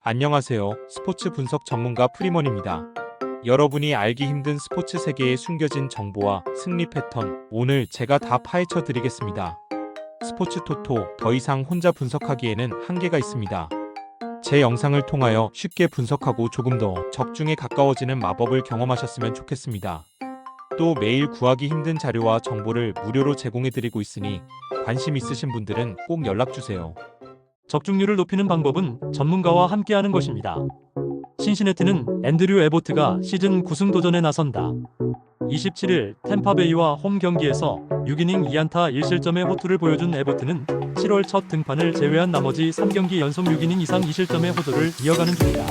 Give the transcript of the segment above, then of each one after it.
안녕하세요. 스포츠 분석 전문가 프리먼입니다. 여러분이 알기 힘든 스포츠 세계에 숨겨진 정보와 승리 패턴, 오늘 제가 다 파헤쳐 드리겠습니다. 스포츠 토토, 더 이상 혼자 분석하기에는 한계가 있습니다. 제 영상을 통하여 쉽게 분석하고 조금 더 적중에 가까워지는 마법을 경험하셨으면 좋겠습니다. 또 매일 구하기 힘든 자료와 정보를 무료로 제공해 드리고 있으니 관심 있으신 분들은 꼭 연락주세요. 적중률을 높이는 방법은 전문가와 함께하는 것입니다. 신시내티는 앤드류 에보트가 시즌 9승 도전에 나선다. 27일 템파베이와 홈 경기에서 6이닝 2안타 1실점의 호투를 보여준 에보트는 7월 첫 등판을 제외한 나머지 3경기 연속 6이닝 이상 2실점의 호투를 이어가는 중이다.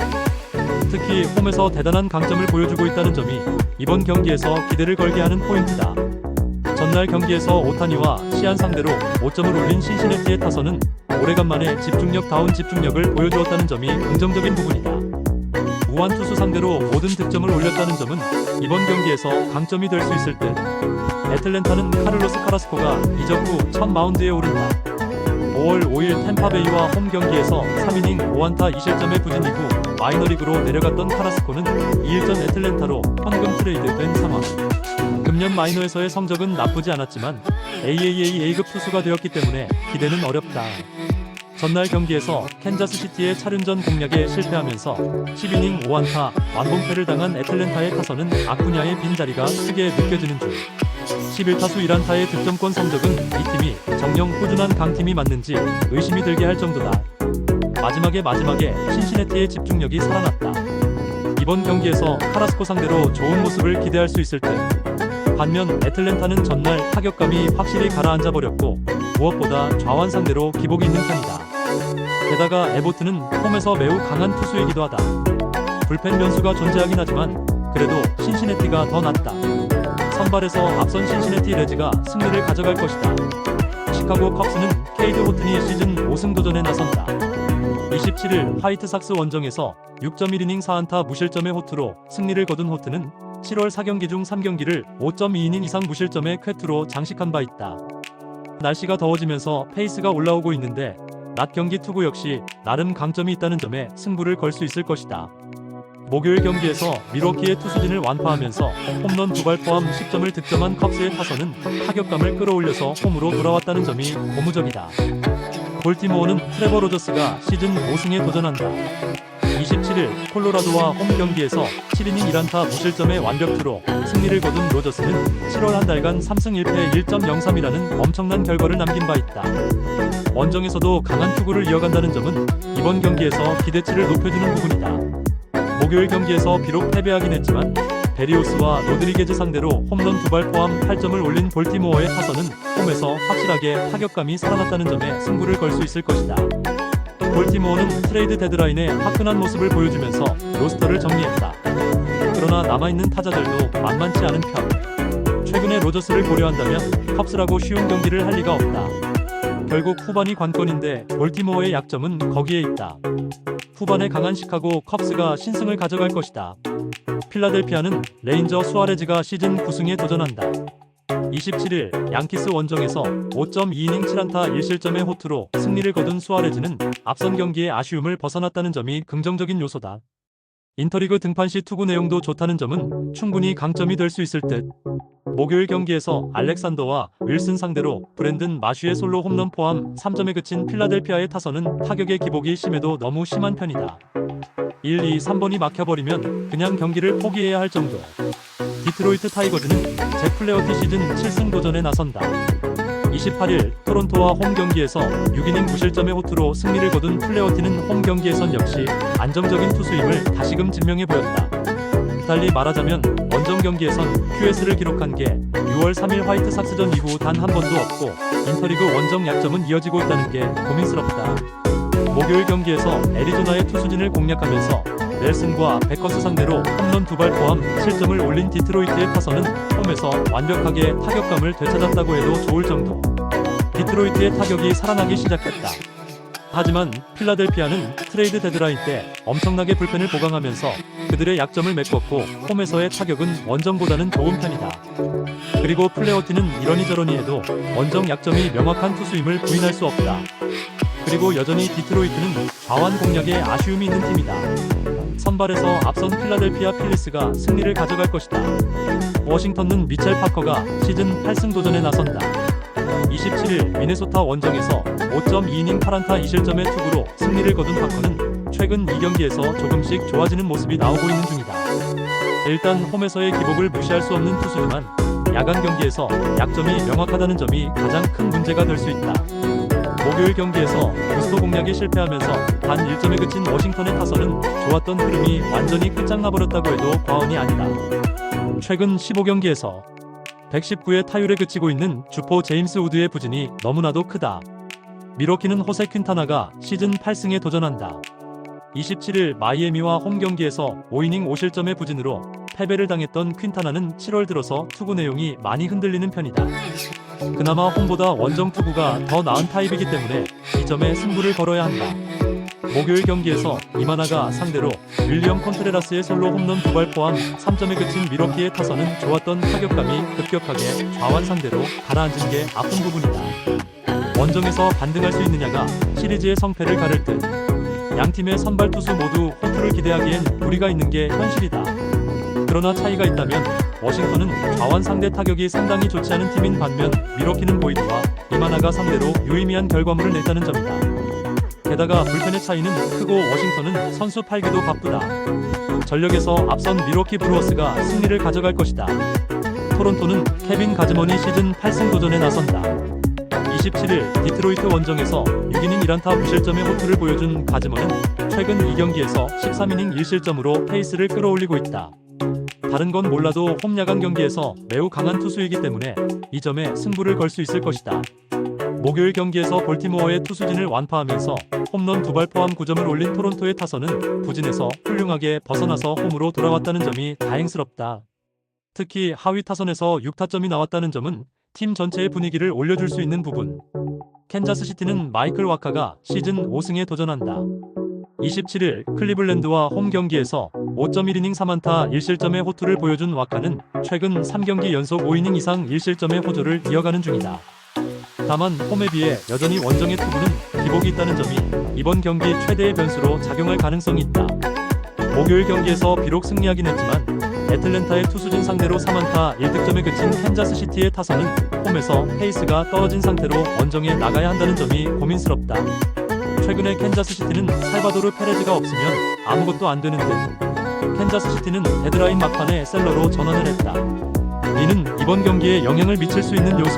특히 홈에서 대단한 강점을 보여주고 있다는 점이 이번 경기에서 기대를 걸게 하는 포인트다. 전날 경기에서 오타니와 시안 상대로 5점을 올린 신시내티의 타선은 오래간만에 집중력다운 집중력을 보여주었다는 점이 긍정적인 부분이다. 우한 투수 상대로 모든 득점을 올렸다는 점은 이번 경기에서 강점이 될 수 있을 듯. 애틀랜타는 카를로스 카라스코가 이적 후 첫 마운드에 오른다. 5월 5일 템파베이와 홈 경기에서 3이닝 5안타 2실점의 부진 이후 마이너리그로 내려갔던 카라스코는 2일 전 애틀랜타로 현금 트레이드된 상황. 금년 마이너에서의 성적은 나쁘지 않았지만 AAA A급 투수가 되었기 때문에 기대는 어렵다. 전날 경기에서 캔자스시티의 차륜전 공략에 실패하면서 10이닝 5안타 완봉패를 당한 애틀랜타의 타선은 아쿠냐의 빈자리가 크게 느껴지는 중. 11타수 1안타의 득점권 성적은 이 팀이 정녕 꾸준한 강팀이 맞는지 의심이 들게 할 정도다. 마지막에 신시내티의 집중력이 살아났다. 이번 경기에서 카라스코 상대로 좋은 모습을 기대할 수 있을 듯. 반면 애틀랜타는 전날 타격감이 확실히 가라앉아 버렸고 무엇보다 좌완 상대로 기복이 있는 편이다. 게다가 에보트는 홈에서 매우 강한 투수이기도 하다. 불펜 변수가 존재하긴 하지만 그래도 신시내티가 더 낫다. 선발에서 앞선 신시내티 레즈가 승리를 가져갈 것이다. 시카고 컵스는 케이드 호튼이 시즌 5승 도전에 나선다. 27일 화이트삭스 원정에서 6.1이닝 4안타 무실점의 호투로 승리를 거둔 호튼은 7월 4경기 중 3경기를 5.2이닝 이상 무실점의 쾌투로 장식한 바 있다. 날씨가 더워지면서 페이스가 올라오고 있는데 낮 경기 투구 역시 나름 강점이 있다는 점에 승부를 걸 수 있을 것이다. 목요일 경기에서 미러키의 투수진을 완파하면서 홈런 2발 포함 10점을 득점한 컵스의 타선은 타격감을 끌어올려서 홈으로 돌아왔다는 점이 고무적이다. 볼티모어는 트레버 로저스가 시즌 5승에 도전한다. 27일 콜로라도와 홈 경기에서 7이닝 1안타 무실점의 완벽투로 승리를 거둔 로저스는 7월 한 달간 3승 1패 1.03이라는 엄청난 결과를 남긴 바 있다. 원정에서도 강한 투구를 이어간다는 점은 이번 경기에서 기대치를 높여주는 부분이다. 목요일 경기에서 비록 패배하긴 했지만 베리오스와 로드리게즈 상대로 홈런 2발 포함 8점을 올린 볼티모어의 타선은 홈에서 확실하게 타격감이 살아났다는 점에 승부를 걸 수 있을 것이다. 볼티모어는 트레이드 데드라인에 화끈한 모습을 보여주면서 로스터를 정리했다. 그러나 남아있는 타자들도 만만치 않은 편. 최근에 로저스를 고려한다면 컵스라고 쉬운 경기를 할 리가 없다. 결국 후반이 관건인데 볼티모어의 약점은 거기에 있다. 후반에 강한 시카고 컵스가 신승을 가져갈 것이다. 필라델피아는 레인저 수아레즈가 시즌 9승에 도전한다. 27일 양키스 원정에서 5.2이닝 7안타 1실점의 호투로 승리를 거둔 수아레즈는 앞선 경기의 아쉬움을 벗어났다는 점이 긍정적인 요소다. 인터리그 등판 시 투구 내용도 좋다는 점은 충분히 강점이 될 수 있을 듯. 목요일 경기에서 알렉산더와 윌슨 상대로 브랜든 마쉬의 솔로 홈런 포함 3점에 그친 필라델피아의 타선은 타격의 기복이 심해도 너무 심한 편이다. 1, 2, 3번이 막혀버리면 그냥 경기를 포기해야 할 정도. 디트로이트 타이거즈는 잭 플레어티 시즌 7승 도전에 나선다. 28일 토론토와 홈 경기에서 6이닝 무실점의 호투로 승리를 거둔 플레어티는 홈 경기에선 역시 안정적인 투수임을 다시금 증명해 보였다. 달리 말하자면 원정 경기에선 QS를 기록한 게 6월 3일 화이트삭스전 이후 단 한 번도 없고 인터리그 원정 약점은 이어지고 있다는 게 고민스럽다. 목요일 경기에서 애리조나의 투수진을 공략하면서 넬슨과 베커스 상대로 홈런 2발 포함 7점을 올린 디트로이트의 타선은 홈에서 완벽하게 타격감을 되찾았다고 해도 좋을 정도. 디트로이트의 타격이 살아나기 시작했다. 하지만 필라델피아는 트레이드 데드라인 때 엄청나게 불펜을 보강하면서 그들의 약점을 메꿨고 홈에서의 타격은 원정보다는 좋은 편이다. 그리고 플레어티는 이러니 저러니 해도 원정 약점이 명확한 투수임을 부인할 수 없다. 그리고 여전히 디트로이트는 좌완 공략에 아쉬움이 있는 팀이다. 선발에서 앞선 필라델피아 필리스가 승리를 가져갈 것이다. 워싱턴은 미첼 파커가 시즌 8승 도전에 나선다. 27일 미네소타 원정에서 5.2이닝 8안타 2실점의 투구로 승리를 거둔 파커는 최근 2경기에서 조금씩 좋아지는 모습이 나오고 있는 중이다. 일단 홈에서의 기복을 무시할 수 없는 투수지만 야간 경기에서 약점이 명확하다는 점이 가장 큰 문제가 될 수 있다. 목요일 경기에서 부스터 공략에 실패하면서 단 1점에 그친 워싱턴의 타선은 좋았던 흐름이 완전히 끝장나버렸다고 해도 과언이 아니다. 최근 15경기에서 119의 타율에 그치고 있는 주포 제임스 우드의 부진이 너무나도 크다. 미러키는 호세 퀸타나가 시즌 8승에 도전한다. 27일 마이애미와 홈 경기에서 5이닝 5실점의 부진으로 패배를 당했던 퀸타나는 7월 들어서 투구 내용이 많이 흔들리는 편이다. 그나마 홈보다 원정 투구가 더 나은 타입이기 때문에 이 점에 승부를 걸어야 한다. 목요일 경기에서 이마나가 상대로 윌리엄 콘트레라스의 솔로 홈런 2발 포함 3점에 그친 미러키의 타선은 좋았던 타격감이 급격하게 좌완 상대로 가라앉은 게 아픈 부분이다. 원정에서 반등할 수 있느냐가 시리즈의 성패를 가를 듯. 양팀의 선발 투수 모두 호투를 기대하기엔 무리가 있는 게 현실이다. 그러나 차이가 있다면 워싱턴은 좌완 상대 타격이 상당히 좋지 않은 팀인 반면 미러키는 보이드와 이마나가 상대로 유의미한 결과물을 냈다는 점이다. 게다가 불펜의 차이는 크고 워싱턴은 선수 팔기도 바쁘다. 전력에서 앞선 미러키 브루어스가 승리를 가져갈 것이다. 토론토는 케빈 가즈먼이 시즌 8승 도전에 나선다. 27일 디트로이트 원정에서 6이닝 1안타 무실점의 호투를 보여준 가즈먼은 최근 2경기에서 13이닝 1실점으로 페이스를 끌어올리고 있다. 다른 건 몰라도 홈 야간 경기에서 매우 강한 투수이기 때문에 이 점에 승부를 걸 수 있을 것이다. 목요일 경기에서 볼티모어의 투수진을 완파하면서 홈런 2발 포함 9점을 올린 토론토의 타선은 부진에서 훌륭하게 벗어나서 홈으로 돌아왔다는 점이 다행스럽다. 특히 하위 타선에서 6타점이 나왔다는 점은 팀 전체의 분위기를 올려줄 수 있는 부분. 캔자스시티는 마이클 와카가 시즌 5승에 도전한다. 27일 클리블랜드와 홈 경기에서 5.1이닝 3안타 1실점의 호투를 보여준 와카는 최근 3경기 연속 5이닝 이상 1실점의 호조를 이어가는 중이다. 다만 홈에 비해 여전히 원정의 투구는 기복이 있다는 점이 이번 경기 최대의 변수로 작용할 가능성이 있다. 목요일 경기에서 비록 승리하긴 했지만 애틀랜타의 투수진 상대로 3안타 1득점에 그친 캔자스시티의 타선은 홈에서 페이스가 떨어진 상태로 원정에 나가야 한다는 점이 고민스럽다. 최근에 캔자스시티는 살바도르 페레즈가 없으면 아무것도 안 되는 듯. 캔자스시티는 데드라인 막판에 셀러로 전환을 했다. 이는 이번 경기에 영향을 미칠 수 있는 요소.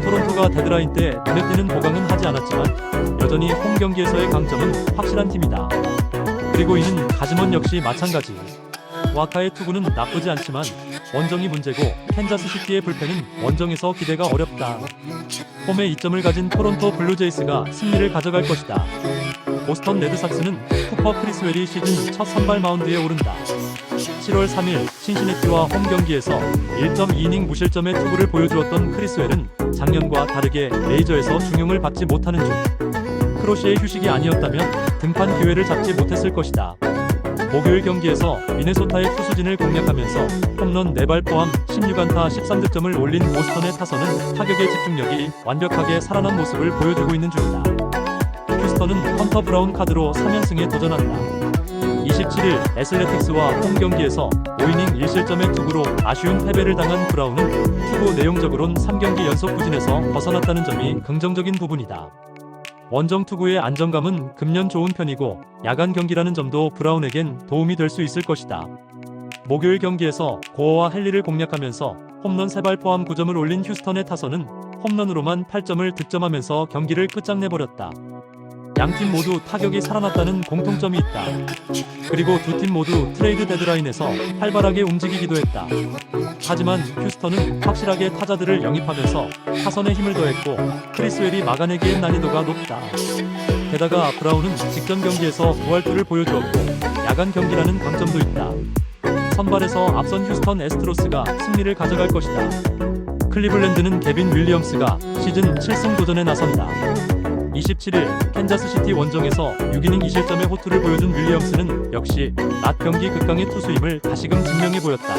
토론토가 데드라인 때 눈에 띄는 보강은 하지 않았지만 여전히 홈 경기에서의 강점은 확실한 팀이다. 그리고 이는 가즈먼 역시 마찬가지. 와카의 투구는 나쁘지 않지만 원정이 문제고 캔자스시티의 불펜은 원정에서 기대가 어렵다. 홈에 이점을 가진 토론토 블루제이스가 승리를 가져갈 것이다. 보스턴 레드삭스는 쿠퍼 크리스웰이 시즌 첫 선발 마운드에 오른다. 7월 3일 신시내티와 홈 경기에서 1.2이닝 무실점의 투구를 보여주었던 크리스웰은 작년과 다르게 메이저에서 중용을 받지 못하는 중. 크로시의 휴식이 아니었다면 등판 기회를 잡지 못했을 것이다. 목요일 경기에서 미네소타의 투수진을 공략하면서 홈런 4발 포함 16안타 13득점을 올린 보스턴의 타선은 타격의 집중력이 완벽하게 살아난 모습을 보여주고 있는 중이다. 휴스턴은 헌터 브라운 카드로 3연승에 도전한다. 27일 애슬레틱스와 홈 경기에서 5이닝 1실점의 투구로 아쉬운 패배를 당한 브라운은 투구 내용적으론 3경기 연속 부진에서 벗어났다는 점이 긍정적인 부분이다. 원정 투구의 안정감은 금년 좋은 편이고 야간 경기라는 점도 브라운에겐 도움이 될 수 있을 것이다. 목요일 경기에서 고어와 헨리를 공략하면서 홈런 3발 포함 9점을 올린 휴스턴의 타선은 홈런으로만 8점을 득점하면서 경기를 끝장내버렸다. 양팀 모두 타격이 살아났다는 공통점이 있다. 그리고 두 팀 모두 트레이드 데드라인에서 활발하게 움직이기도 했다. 하지만 휴스턴은 확실하게 타자들을 영입하면서 타선에 힘을 더했고 크리스웰이 막아내기엔 난이도가 높다. 게다가 브라운은 직전 경기에서 부활투를 보여주었고 야간 경기라는 강점도 있다. 선발에서 앞선 휴스턴 애스트로스가 승리를 가져갈 것이다. 클리블랜드는 게빈 윌리엄스가 시즌 7승 도전에 나선다. 27일 캔자스시티 원정에서 6이닝 2실점의 호투를 보여준 윌리엄스는 역시 낮 경기 극강의 투수임을 다시금 증명해 보였다.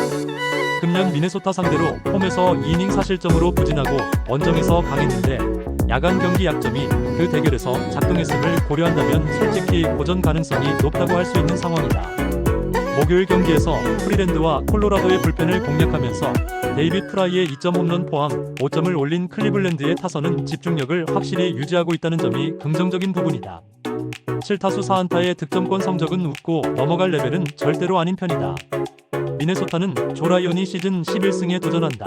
금년 미네소타 상대로 홈에서 2이닝 4실점으로 부진하고 원정에서 강했는데 야간 경기 약점이 그 대결에서 작동했음을 고려한다면 솔직히 고전 가능성이 높다고 할 수 있는 상황이다. 목요일 경기에서 프리랜드와 콜로라도의 불펜을 공략하면서 데이빗 프라이의 2점 홈런 포함 5점을 올린 클리블랜드의 타선은 집중력을 확실히 유지하고 있다는 점이 긍정적인 부분이다. 7타수 4안타의 득점권 성적은 웃고 넘어갈 레벨은 절대로 아닌 편이다. 미네소타는 조 라이언이 시즌 11승에 도전한다.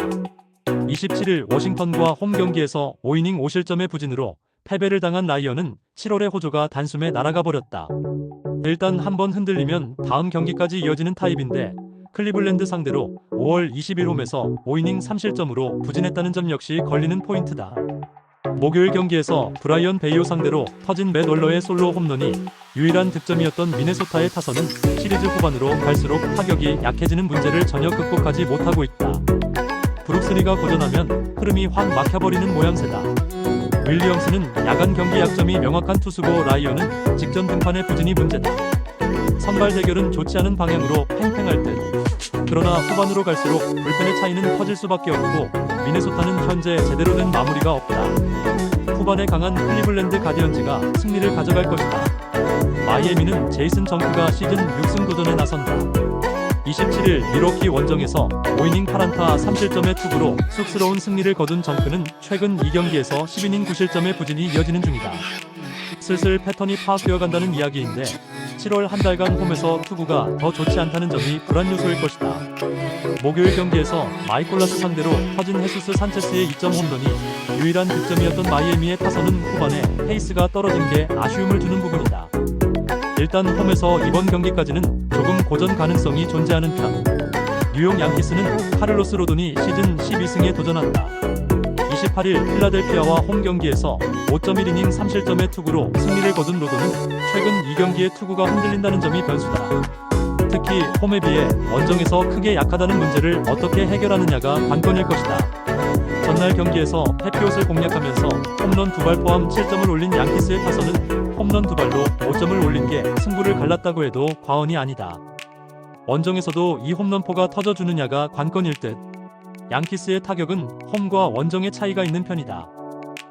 27일 워싱턴과 홈 경기에서 5이닝 5실점의 부진으로 패배를 당한 라이언은 7월의 호조가 단숨에 날아가 버렸다. 일단 한번 흔들리면 다음 경기까지 이어지는 타입인데 클리블랜드 상대로 5월 20일 홈에서 5이닝 3실점으로 부진했다는 점 역시 걸리는 포인트다. 목요일 경기에서 브라이언 베이오 상대로 터진 맷 월러의 솔로 홈런이 유일한 득점이었던 미네소타의 타선은 시리즈 후반으로 갈수록 타격이 약해지는 문제를 전혀 극복하지 못하고 있다. 브룩스리가 고전하면 흐름이 확 막혀버리는 모양새다. 윌리엄스는 야간 경기 약점이 명확한 투수고 라이언은 직전 등판의 부진이 문제다. 선발 대결은 좋지 않은 방향으로 팽팽할 듯. 그러나 후반으로 갈수록 불펜의 차이는 커질 수밖에 없고 미네소타는 현재 제대로 된 마무리가 없다. 후반에 강한 클리블랜드 가디언즈가 승리를 가져갈 것이다. 마이애미는 제이슨 정크가 시즌 6승 도전에 나선다. 27일 미러키 원정에서 5이닝 8안타 3실점의 투구로 쑥스러운 승리를 거둔 정크는 최근 2경기에서 10이닝 9실점의 부진이 이어지는 중이다. 슬슬 패턴이 파악되어 간다는 이야기인데 7월 한 달간 홈에서 투구가 더 좋지 않다는 점이 불안 요소일 것이다. 목요일 경기에서 마이콜라스 상대로 터진 헤수스 산체스의 2점 홈런이 유일한 득점이었던 마이애미의 타선은 후반에 페이스가 떨어진 게 아쉬움을 주는 부분이다. 일단 홈에서 이번 경기까지는 조금 고전 가능성이 존재하는 편. 뉴욕 양키스는 카를로스 로돈이 시즌 12승에 도전한다. 28일 필라델피아와 홈 경기에서 5.1이닝 3실점의 투구로 승리를 거둔 로돈은 최근 2경기의 투구가 흔들린다는 점이 변수다. 특히 홈에 비해 원정에서 크게 약하다는 문제를 어떻게 해결하느냐가 관건일 것이다. 전날 경기에서 해피옷을 공략하면서 홈런 2발 포함 7점을 올린 양키스의 타선은 홈런 2발로 5점을 올린 게 승부를 갈랐다고 해도 과언이 아니다. 원정에서도 이 홈런포가 터져주느냐가 관건일 듯. 양키스의 타격은 홈과 원정의 차이가 있는 편이다.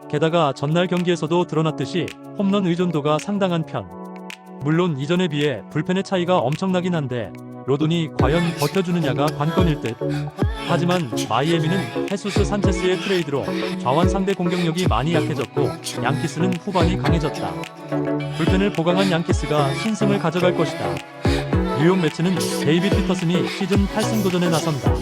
게다가 전날 경기에서도 드러났듯이 홈런 의존도가 상당한 편. 물론 이전에 비해 불펜의 차이가 엄청나긴 한데 로돈이 과연 버텨주느냐가 관건일 듯. 하지만 마이애미는 헤수스 산체스의 트레이드로 좌완 상대 공격력이 많이 약해졌고 양키스는 후반이 강해졌다. 불펜을 보강한 양키스가 신승을 가져갈 것이다. 뉴욕 매치는 데이빗 피터슨이 시즌 8승 도전에 나선다.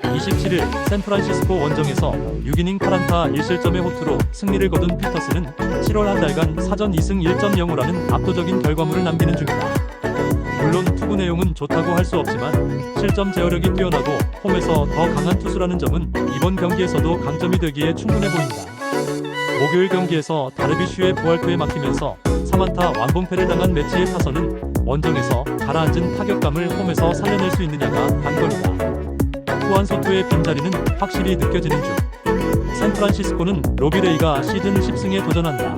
27일 샌프란시스코 원정에서 6이닝 8안타 1실점의 호투로 승리를 거둔 피터슨은 7월 한 달간 사전 2승 1.05라는 압도적인 결과물을 남기는 중이다. 물론 투구 내용은 좋다고 할 수 없지만 실점 제어력이 뛰어나고 홈에서 더 강한 투수라는 점은 이번 경기에서도 강점이 되기에 충분해 보인다. 목요일 경기에서 다르비슈의 부활투에 막히면서 3안타 완봉패를 당한 매치의 타선은 원정에서 가라앉은 타격감을 홈에서 살려낼 수 있느냐가 관건이다. 후안 소토의 빈자리는 확실히 느껴지는 중. 샌프란시스코는 로비레이가 시즌 10승에 도전한다.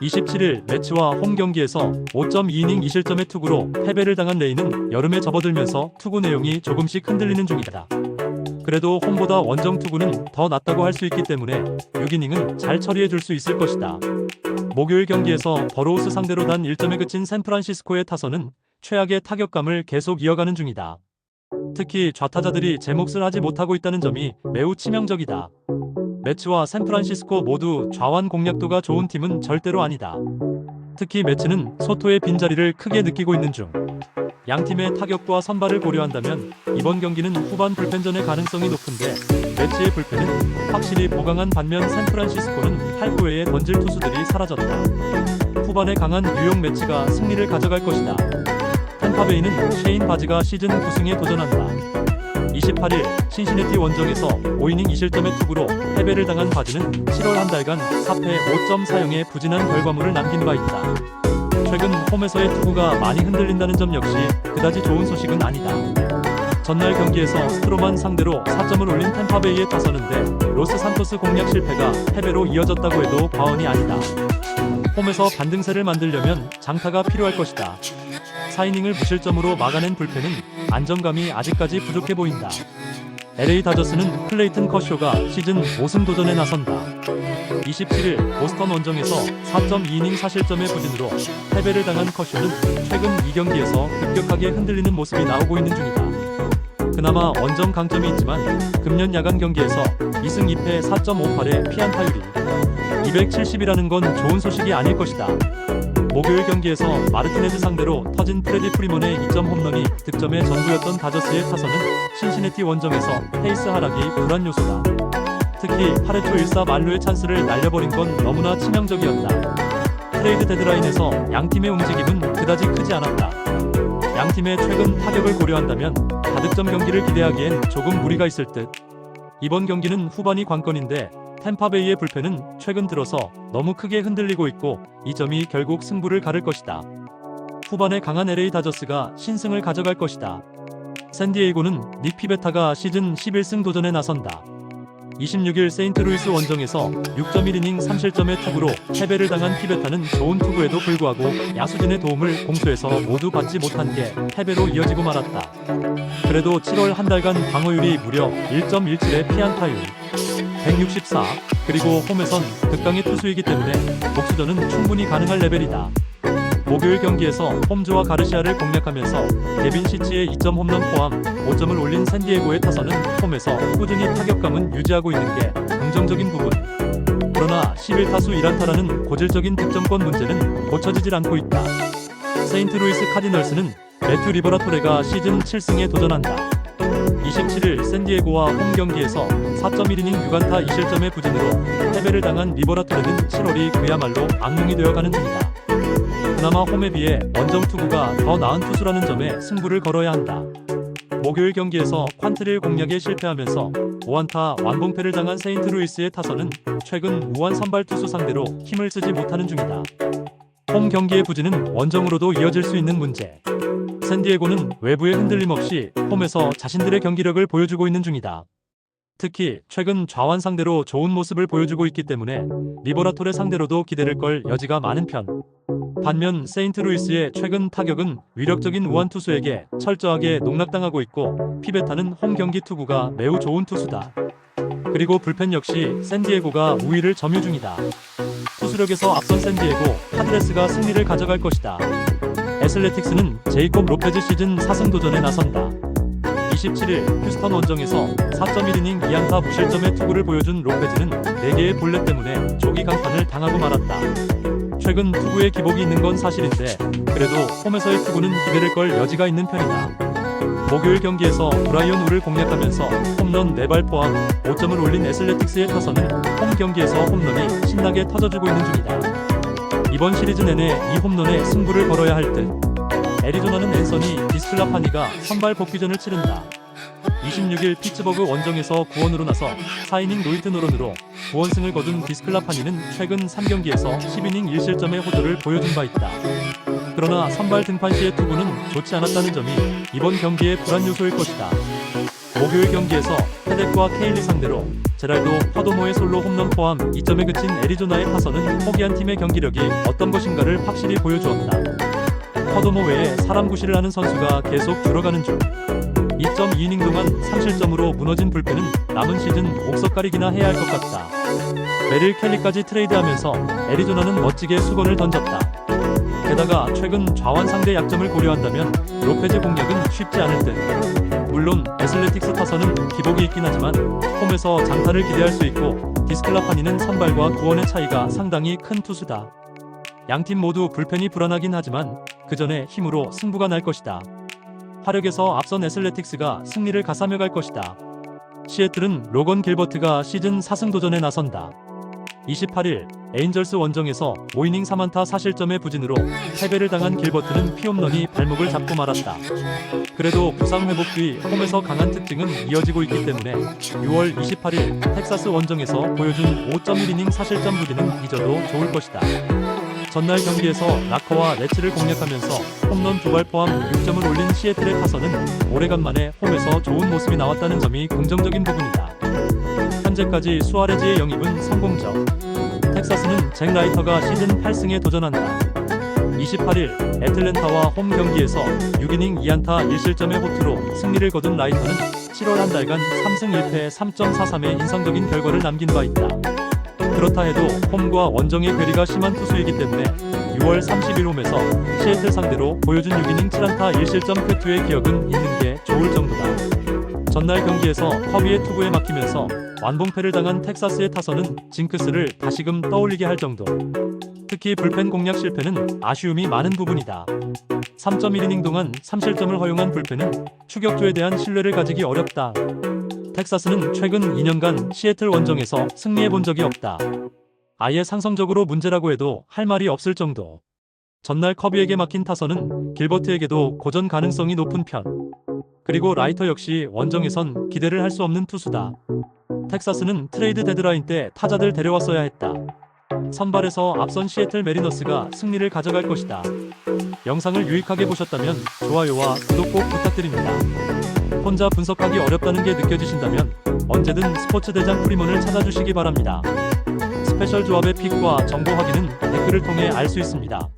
27일 매치와 홈 경기에서 5.2이닝 2실점의 투구로 패배를 당한 레이는 여름에 접어들면서 투구 내용이 조금씩 흔들리는 중이다. 그래도 홈보다 원정 투구는 더 낫다고 할 수 있기 때문에 6이닝은 잘 처리해줄 수 있을 것이다. 목요일 경기에서 버로우스 상대로 단 1점에 그친 샌프란시스코의 타선은 최악의 타격감을 계속 이어가는 중이다. 특히 좌타자들이 제 몫을 하지 못하고 있다는 점이 매우 치명적이다. 매치와 샌프란시스코 모두 좌완 공략도가 좋은 팀은 절대로 아니다. 특히 매치는 소토의 빈자리를 크게 느끼고 있는 중. 양팀의 타격과 선발을 고려한다면 이번 경기는 후반 불펜전의 가능성이 높은데 매치의 불펜은 확실히 보강한 반면 샌프란시스코는 8구 외에 던질 투수들이 사라졌다. 후반에 강한 뉴욕 매치가 승리를 가져갈 것이다. 템파베이는 셰인 바지가 시즌 9승에 도전한다. 28일 신시내티 원정에서 5이닝 2실점의 투구로 패배를 당한 바지는 7월 한 달간 4패 5점 사용의 부진한 결과물을 남긴 바 있다. 최근 홈에서의 투구가 많이 흔들린다는 점 역시 그다지 좋은 소식은 아니다. 전날 경기에서 스트로만 상대로 4점을 올린 템파베이의 타선인데 로스 산토스 공략 실패가 패배로 이어졌다고 해도 과언이 아니다. 홈에서 반등세를 만들려면 장타가 필요할 것이다. 4이닝을 무실점으로 막아낸 불펜은 안정감이 아직까지 부족해 보인다. LA 다저스는 클레이튼 커쇼가 시즌 5승 도전에 나선다. 27일 보스턴 원정에서 4.2이닝 사실점의 부진으로 패배를 당한 커쇼는 최근 2경기에서 급격하게 흔들리는 모습이 나오고 있는 중이다. 그나마 원정 강점이 있지만 금년 야간 경기에서 2승 2패 4.58의 피안타율이 270이라는 건 좋은 소식이 아닐 것이다. 목요일 경기에서 마르티네즈 상대로 터진 프레디 프리먼의 2점 홈런이 득점의 전부였던 다저스의 타선은 신시내티 원정에서 페이스 하락이 불안 요소다. 특히 8회 초 1사 만루의 찬스를 날려버린 건 너무나 치명적이었다. 트레이드 데드라인에서 양팀의 움직임은 그다지 크지 않았다. 양팀의 최근 타격을 고려한다면 다득점 경기를 기대하기엔 조금 무리가 있을 듯. 이번 경기는 후반이 관건인데 템파베이의 불펜은 최근 들어서 너무 크게 흔들리고 있고 이 점이 결국 승부를 가를 것이다. 후반에 강한 LA 다저스가 신승을 가져갈 것이다. 샌디에이고는 닉 피베타가 시즌 11승 도전에 나선다. 26일 세인트루이스 원정에서 6.1이닝 3실점의 투구로 패배를 당한 피베타는 좋은 투구에도 불구하고 야수진의 도움을 공수에서 모두 받지 못한 게 패배로 이어지고 말았다. 그래도 7월 한 달간 방어율이 무려 1.17의 피안타율, 164, 그리고 홈에선 극강의 투수이기 때문에 복수전은 충분히 가능할 레벨이다. 목요일 경기에서 홈즈와 가르시아를 공략하면서 데빈 시치의 2점 홈런 포함 5점을 올린 샌디에고의 타선은 홈에서 꾸준히 타격감은 유지하고 있는 게 긍정적인 부분. 그러나 11타수 1안타라는 고질적인 득점권 문제는 고쳐지질 않고 있다. 세인트루이스 카디널스는 매튜 리버라토레가 시즌 7승에 도전한다. 27일 샌디에고와 홈 경기에서 4.1이닝 6안타 2실점의 부진으로 패배를 당한 리버라토레는 7월이 그야말로 악몽이 되어가는 중이다. 그나마 홈에 비해 원정 투구가 더 나은 투수라는 점에 승부를 걸어야 한다. 목요일 경기에서 퀀트릴 공략에 실패하면서 5안타 완봉패를 당한 세인트루이스의 타선은 최근 우한 선발 투수 상대로 힘을 쓰지 못하는 중이다. 홈 경기의 부진은 원정으로도 이어질 수 있는 문제. 샌디에고는 외부의 흔들림 없이 홈에서 자신들의 경기력을 보여주고 있는 중이다. 특히 최근 좌완 상대로 좋은 모습을 보여주고 있기 때문에 리버라토레 상대로도 기대를 걸 여지가 많은 편. 반면 세인트루이스의 최근 타격은 위력적인 우완 투수에게 철저하게 농락당하고 있고 피베타는 홈 경기 투구가 매우 좋은 투수다. 그리고 불펜 역시 샌디에고가 우위를 점유 중이다. 투수력에서 앞선 샌디에고 파드레스가 승리를 가져갈 것이다. 애슬레틱스는 제이콥 로페즈 시즌 4승 도전에 나선다. 27일 휴스턴 원정에서 4.1이닝 2안타 무실점의 투구를 보여준 로페즈는 4개의 볼넷 때문에 조기 강판을 당하고 말았다. 최근 투구에 기복이 있는 건 사실인데 그래도 홈에서의 투구는 기대를 걸 여지가 있는 편이다. 목요일 경기에서 브라이언 우를 공략하면서 홈런 4발 포함 5점을 올린 애슬레틱스의 타선은 홈 경기에서 홈런이 신나게 터져주고 있는 중이다. 이번 시리즈 내내 이 홈런에 승부를 걸어야 할 듯. 애리조나는 앤서니 디스클라파니가 선발 복귀전을 치른다. 26일 피츠버그 원정에서 구원으로 나서 4이닝 노히트 노런으로 9원승을 거둔 디스클라파니는 최근 3경기에서 10이닝 1실점의 호도를 보여준 바 있다. 그러나 선발 등판 시의 투구는 좋지 않았다는 점이 이번 경기의 불안 요소일 것이다. 목요일 경기에서 헤덱과 케일리 상대로 제랄도 퍼도모의 솔로 홈런 포함 2점에 그친 애리조나의 타선은 포기한 팀의 경기력이 어떤 것인가를 확실히 보여주었다. 퍼도모 외에 사람 구실을 하는 선수가 계속 줄어가는 중. 2.2이닝 동안 3실점으로 무너진 불펜은 남은 시즌 옥석 가리기나 해야 할 것 같다. 메릴 켈리까지 트레이드하면서 애리조나는 멋지게 수건을 던졌다. 게다가 최근 좌완 상대 약점을 고려한다면 로페즈 공략은 쉽지 않을 듯. 물론 애슬레틱스 타선은 기복이 있긴 하지만 홈에서 장타를 기대할 수 있고 디스클라파니는 선발과 구원의 차이가 상당히 큰 투수다. 양팀 모두 불펜이 불안하긴 하지만 그 전에 힘으로 승부가 날 것이다. 화력에서 앞선 애슬레틱스가 승리를 가사며갈 것이다. 시애틀은 로건 길버트가 시즌 4승 도전에 나선다. 28일 에인절스 원정에서 5이닝 3안타 4실점의 부진으로 패배를 당한 길버트는 피홈런이 발목을 잡고 말았다. 그래도 부상 회복 뒤 홈에서 강한 특징은 이어지고 있기 때문에 6월 28일 텍사스 원정에서 보여준 5.1이닝 4실점 부진은 잊어도 좋을 것이다. 전날 경기에서 라커와 레츠를 공략하면서 홈런 2발 포함 6점을 올린 시애틀의 타선은 오래간만에 홈에서 좋은 모습이 나왔다는 점이 긍정적인 부분이다. 현재까지 수아레즈의 영입은 성공적. 텍사스는 잭 라이터가 시즌 8승에 도전한다. 28일 애틀랜타와 홈 경기에서 6이닝 2안타 1실점의 호투로 승리를 거둔 라이터는 7월 한 달간 3승 1패 3.43의 인상적인 결과를 남긴 바 있다. 그렇다 해도 홈과 원정의 괴리가 심한 투수이기 때문에 6월 31홈에서 시애틀 상대로 보여준 6이닝 7안타 1실점 쾌투의 기억은 있는 게 좋을 정도다. 전날 경기에서 커비의 투구에 막히면서 완봉패를 당한 텍사스의 타선은 징크스를 다시금 떠올리게 할 정도. 특히 불펜 공략 실패는 아쉬움이 많은 부분이다. 3.1이닝 동안 3실점을 허용한 불펜은 추격조에 대한 신뢰를 가지기 어렵다. 텍사스는 최근 2년간 시애틀 원정에서 승리해 본 적이 없다. 아예 상성적으로 문제라고 해도 할 말이 없을 정도. 전날 커비에게 막힌 타선은 길버트에게도 고전 가능성이 높은 편. 그리고 라이터 역시 원정에선 기대를 할 수 없는 투수다. 텍사스는 트레이드 데드라인 때 타자들 데려왔어야 했다. 선발에서 앞선 시애틀 메리너스가 승리를 가져갈 것이다. 영상을 유익하게 보셨다면 좋아요와 구독 꼭 부탁드립니다. 혼자 분석하기 어렵다는 게 느껴지신다면 언제든 스포츠 대장 프리먼을 찾아주시기 바랍니다. 스페셜 조합의 픽과 정보 확인은 댓글을 통해 알 수 있습니다.